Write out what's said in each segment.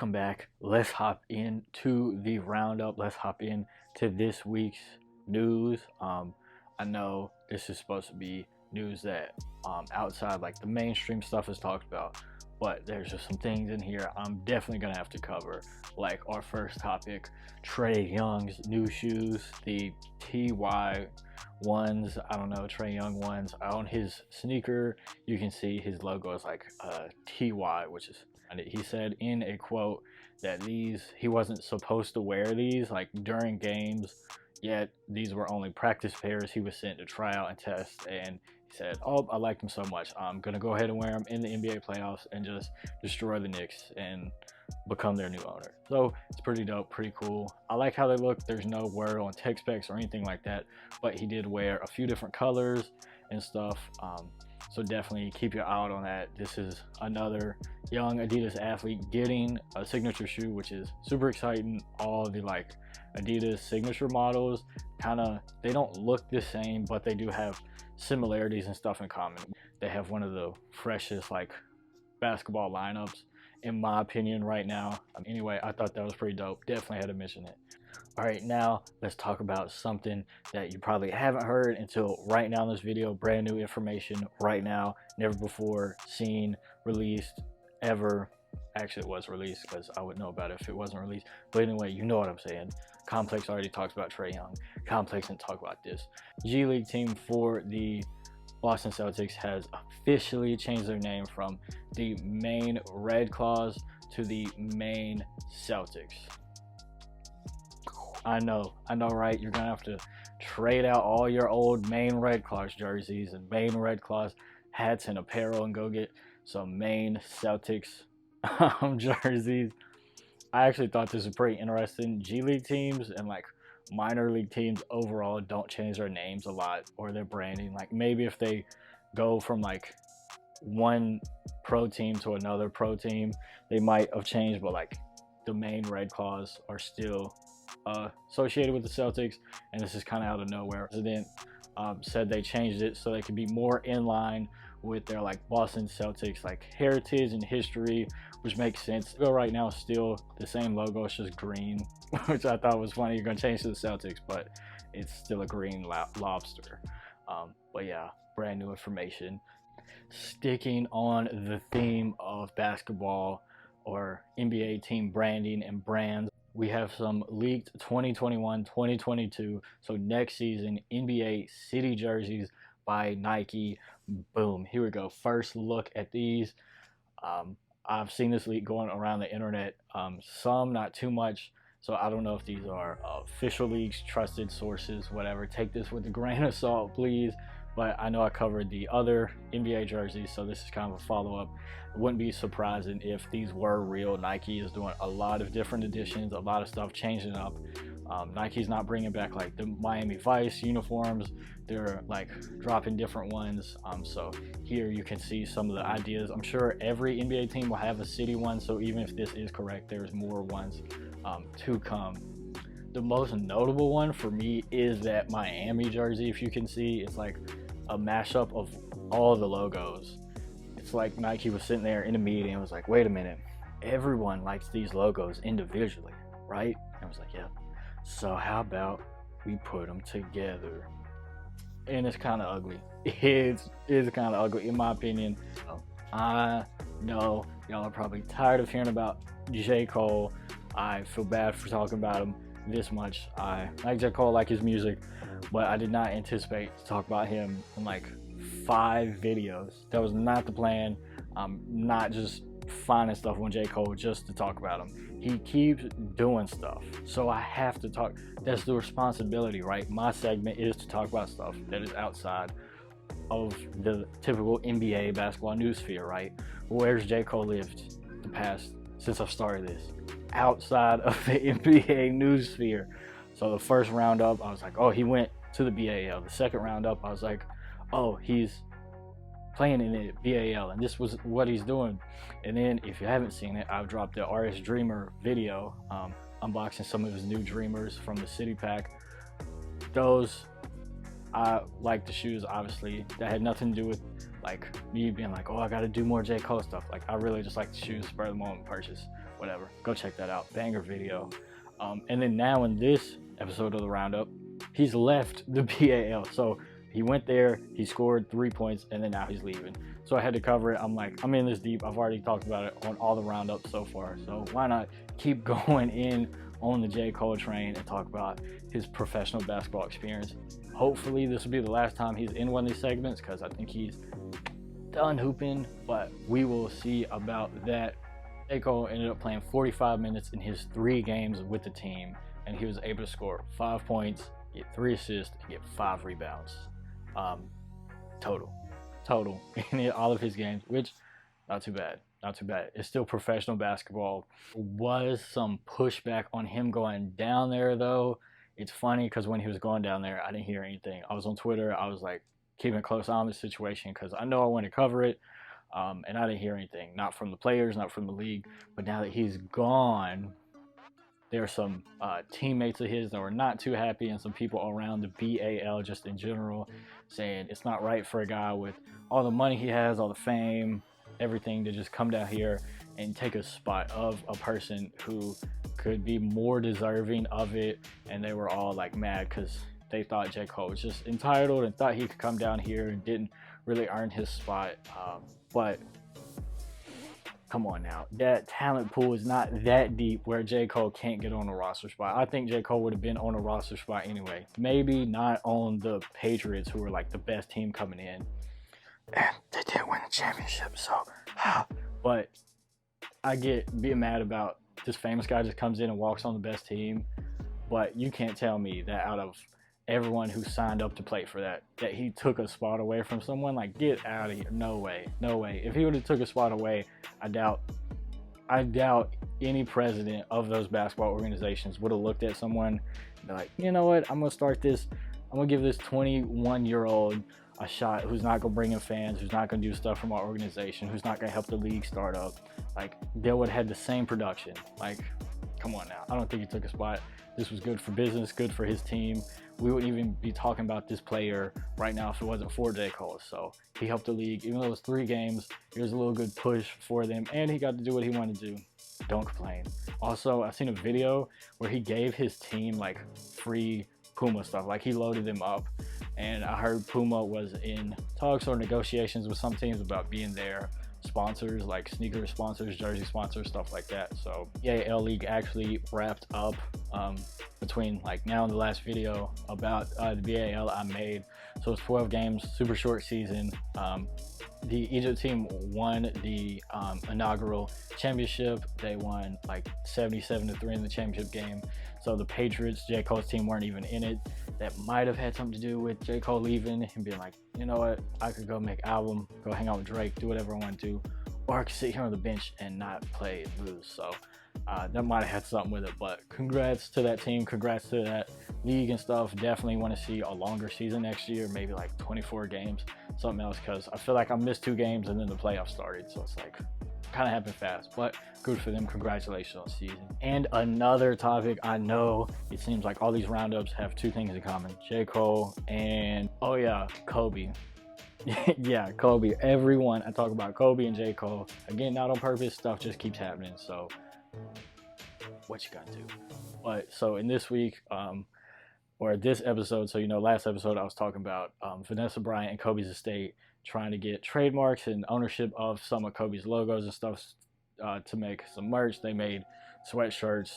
Welcome back. Let's hop into the roundup. Let's hop into this week's news. I know this is supposed to be news that outside like the mainstream stuff is talked about, but there's just some things in here I'm definitely gonna have to cover. Like our first topic, Trae Young's new shoes, the TY ones. I don't know, Trae Young ones. On his sneaker, you can see his logo is like TY, which is, he said in a quote that he wasn't supposed to wear these like during games, yet these were only practice pairs he was sent to try out and test, and he said, oh, I like them so much, I'm gonna go ahead and wear them in the NBA playoffs and just destroy the Knicks and become their new owner. So it's pretty dope, pretty cool. I like how they look. There's no word on tech specs or anything like that, but he did wear a few different colors and stuff. So definitely keep your eye out on that. This is another young Adidas athlete getting a signature shoe, which is super exciting. All the like Adidas signature models they don't look the same, but they do have similarities and stuff in common. They have one of the freshest like basketball lineups in my opinion right now. Anyway, I thought that was pretty dope. Definitely had to mention it. All right, now let's talk about something that you probably haven't heard until right now in this video. Brand new information right now, never before seen, released, ever. Actually, it was released because I would know about it if it wasn't released. But anyway, you know what I'm saying. Complex already talks about Trae Young. Complex didn't talk about this. G League team for the Boston Celtics has officially changed their name from the Maine Red Claws to the Maine Celtics. I know, right? You're gonna have to trade out all your old Maine Red Claws jerseys and Maine Red Claws hats and apparel and go get some Maine Celtics jerseys. I actually thought this was pretty interesting. G League teams and like minor league teams overall don't change their names a lot or their branding. Like maybe if they go from like one pro team to another pro team, they might have changed, but like the Maine Red Claws are still associated with the Celtics, and this is kind of out of nowhere. The president said they changed it so they could be more in line with their like Boston Celtics like heritage and history, which makes sense. Go right now, still the same logo, it's just green, which I thought was funny. You're gonna change to the Celtics, but it's still a green lobster. But yeah, brand new information. Sticking on the theme of basketball or NBA team branding and brands, we have some leaked 2021-2022, so next season, NBA city jerseys by Nike. Boom, here we go. First look at these. I've seen this leak going around the internet, some not too much, so I don't know if these are official leaks, trusted sources, whatever. Take this with a grain of salt, please. But I know I covered the other NBA jerseys, so this is kind of a follow-up. It wouldn't be surprising if these were real. Nike is doing a lot of different editions, a lot of stuff changing up. Nike's not bringing back like the Miami Vice uniforms. They're like dropping different ones. So here you can see some of the ideas. I'm sure every NBA team will have a city one, so even if this is correct, there's more ones to come. The most notable one for me is that Miami jersey. If you can see, it's like a mashup of all the logos. It's like Nike was sitting there in a meeting and was like, wait a minute, everyone likes these logos individually, right? And I was like, yeah. So how about we put them together? And it's kind of ugly. It's kind of ugly in my opinion. I know y'all are probably tired of hearing about J. Cole. I feel bad for talking about him this much. I like J. Cole, like his music, but I did not anticipate to talk about him in like 5 videos. That was not the plan. I'm not just finding stuff on J. Cole just to talk about him. He keeps doing stuff, so I have to talk. That's the responsibility, right? My segment is to talk about stuff that is outside of the typical NBA basketball news sphere, right? Where's J. Cole lived the past since I've started this? Outside of the NBA news sphere. So the first roundup, I was like, oh, he went to the BAL. The second roundup, I was like, oh, he's playing in the BAL, and this was what he's doing. And then if you haven't seen it, I've dropped the RS Dreamer video unboxing some of his new Dreamers from the City Pack. Those, I like the shoes, obviously. That had nothing to do with like me being like, oh, I gotta do more J. Cole stuff. Like, I really just like the shoes, spur of the moment purchase. whatever. Go check that out. Banger video. And then now in this episode of the Roundup, he's left the BAL. So he went there, he scored 3 points, and then now he's leaving. So I had to cover it. I'm like, I'm in this deep. I've already talked about it on all the roundups so far. So why not keep going in on the J. Cole train and talk about his professional basketball experience. Hopefully this will be the last time he's in one of these segments, because I think he's done hooping, but we will see about that. J. Cole ended up playing 45 minutes in his 3 games with the team, and he was able to score 5 points, get 3 assists, and get 5 rebounds total in all of his games, which not too bad. It's still professional basketball. Was some pushback on him going down there though. It's funny because when he was going down there, I didn't hear anything. I was on Twitter. I was like keeping a close eye on the situation because I know I want to cover it. And I didn't hear anything, not from the players, not from the league. But now that he's gone, there are some teammates of his that were not too happy, and some people around the BAL just in general saying it's not right for a guy with all the money he has, all the fame, everything, to just come down here and take a spot of a person who could be more deserving of it. And they were all like mad because they thought J. Cole was just entitled and thought he could come down here and didn't really earn his spot. But come on now, that talent pool is not that deep where J. Cole can't get on a roster spot. I think J. Cole would have been on a roster spot anyway. Maybe not on the Patriots, who were like the best team coming in. And they didn't win the championship, so. But I get being mad about this famous guy just comes in and walks on the best team. But you can't tell me that out of everyone who signed up to play for that he took a spot away from someone. Like, get out of here. No way. If he would have took a spot away, I doubt any president of those basketball organizations would have looked at someone and be like, you know what, I'm gonna give this 21-year-old a shot who's not gonna bring in fans, who's not gonna do stuff from our organization, who's not gonna help the league start up. Like, they would have had the same production. Like, come on now. I don't think he took a spot. This was good for business, good for his team. We wouldn't even be talking about this player right now if it wasn't for J. Cole. So he helped the league. Even though it was 3 games, it was a little good push for them, and he got to do what he wanted to do. Don't complain. Also, I seen a video where he gave his team like free Puma stuff. Like, he loaded them up, and I heard Puma was in talks or negotiations with some teams about being their sponsors, like sneaker sponsors, jersey sponsors, stuff like that. So BAL League actually wrapped up between like now and the last video about the BAL I made. So it's 12 games, super short season. The Egypt team won the inaugural championship. They won like 77-3 in the championship game. So the Patriots, J. Cole's team, weren't even in it. That might have had something to do with J. Cole leaving and being like, you know what, I could go make an album, go hang out with Drake, do whatever I want to do, or I could sit here on the bench and not play and lose. So that might have had something with it. But congrats to that team, congrats to that league and stuff. Definitely want to see a longer season next year, maybe like 24 games, something else, because I feel like I missed 2 games and then the playoffs started. So it's like, kind of happened fast, but good for them. Congratulations on the season. And another topic, I know it seems like all these roundups have 2 things in common: J. Cole and, oh yeah, Kobe. Yeah, Kobe. Everyone, I talk about Kobe and J. Cole. Again, not on purpose, stuff just keeps happening. So what you gotta do? But so in this week, or this episode, so you know, last episode I was talking about Vanessa Bryant and Kobe's estate trying to get trademarks and ownership of some of Kobe's logos and stuff to make some merch. They made sweatshirts,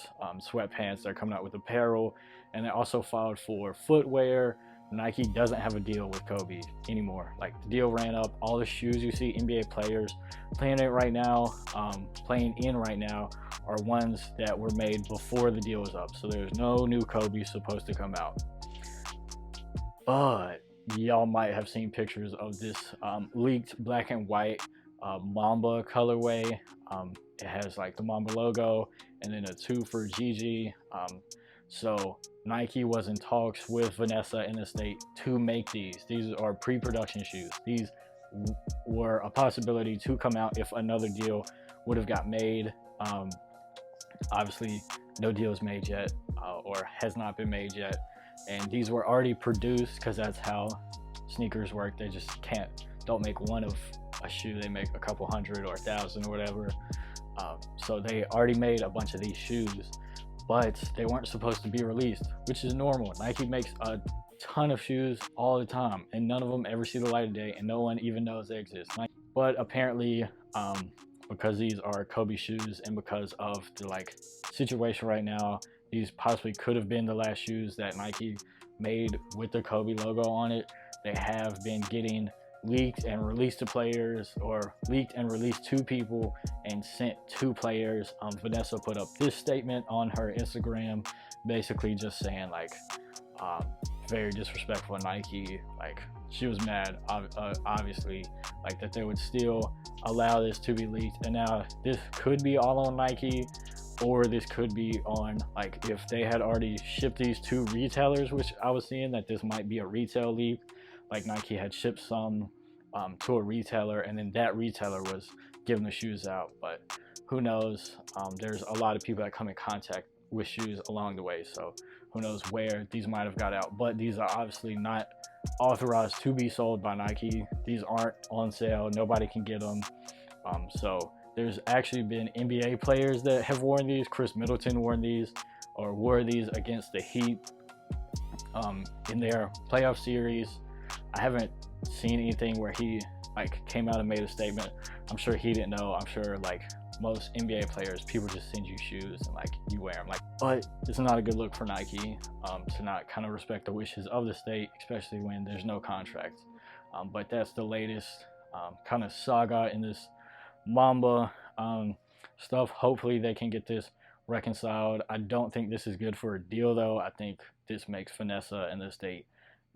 sweatpants. They're coming out with apparel, and they also filed for footwear. Nike doesn't have a deal with Kobe anymore. Like, the deal ran up. All the shoes you see NBA players playing in right now are ones that were made before the deal was up. So there's no new Kobe supposed to come out. But y'all might have seen pictures of this leaked black and white Mamba colorway. It has like the Mamba logo and then a 2 for Gigi. So Nike was in talks with Vanessa and the state to make these. These are pre-production shoes. These were a possibility to come out if another deal would have got made. Obviously, no deal is made yet, or has not been made yet. And these were already produced, because that's how sneakers work. They just don't make one of a shoe. They make a couple hundred or 1,000 or whatever. So they already made a bunch of these shoes, but they weren't supposed to be released, which is normal. Nike makes a ton of shoes all the time, and none of them ever see the light of day, and no one even knows they exist. But apparently, because these are Kobe shoes, and because of the like situation right now, these possibly could have been the last shoes that Nike made with the Kobe logo on it. They have been getting leaked and released to players, or leaked and released to people and sent to players. Vanessa put up this statement on her Instagram, basically just saying like, very disrespectful Nike. Like, she was mad, obviously, like that they would still allow this to be leaked. And now this could be all on Nike, or this could be on, like, if they had already shipped these to retailers, which I was seeing that this might be a retail leak, like Nike had shipped some to a retailer, and then that retailer was giving the shoes out. But who knows? There's a lot of people that come in contact with shoes along the way, so who knows where these might have got out. But these are obviously not authorized to be sold by Nike. These aren't on sale, nobody can get them. So there's actually been NBA players that have worn these. Chris Middleton wore these against the Heat in their playoff series. I haven't seen anything where he like came out and made a statement. I'm sure he didn't know. I'm sure like most NBA players, people just send you shoes and like you wear them. Like, but it's not a good look for Nike to not kind of respect the wishes of the state, especially when there's no contract. But that's the latest kind of saga in this Mamba stuff. Hopefully they can get this reconciled. I don't think this is good for a deal though. I think this makes Vanessa and the state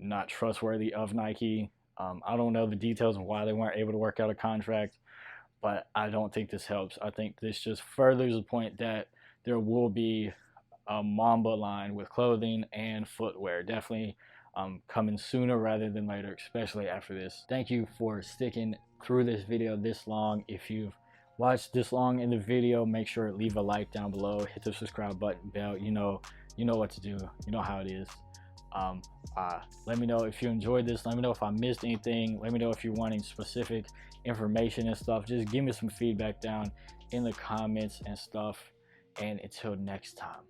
not trustworthy of Nike. I don't know the details of why they weren't able to work out a contract, but I don't think this helps. I think this just furthers the point that there will be a Mamba line with clothing and footwear. Definitely coming sooner rather than later, especially after this. Thank you for sticking through this video this long. If you've watched this long in the video, make sure to leave a like down below, hit the subscribe button, bell. You know what to do. You know how it is. Let me know if you enjoyed this. Let me know if I missed anything. Let me know if you're wanting specific information and stuff. Just give me some feedback down in the comments and stuff. And until next time.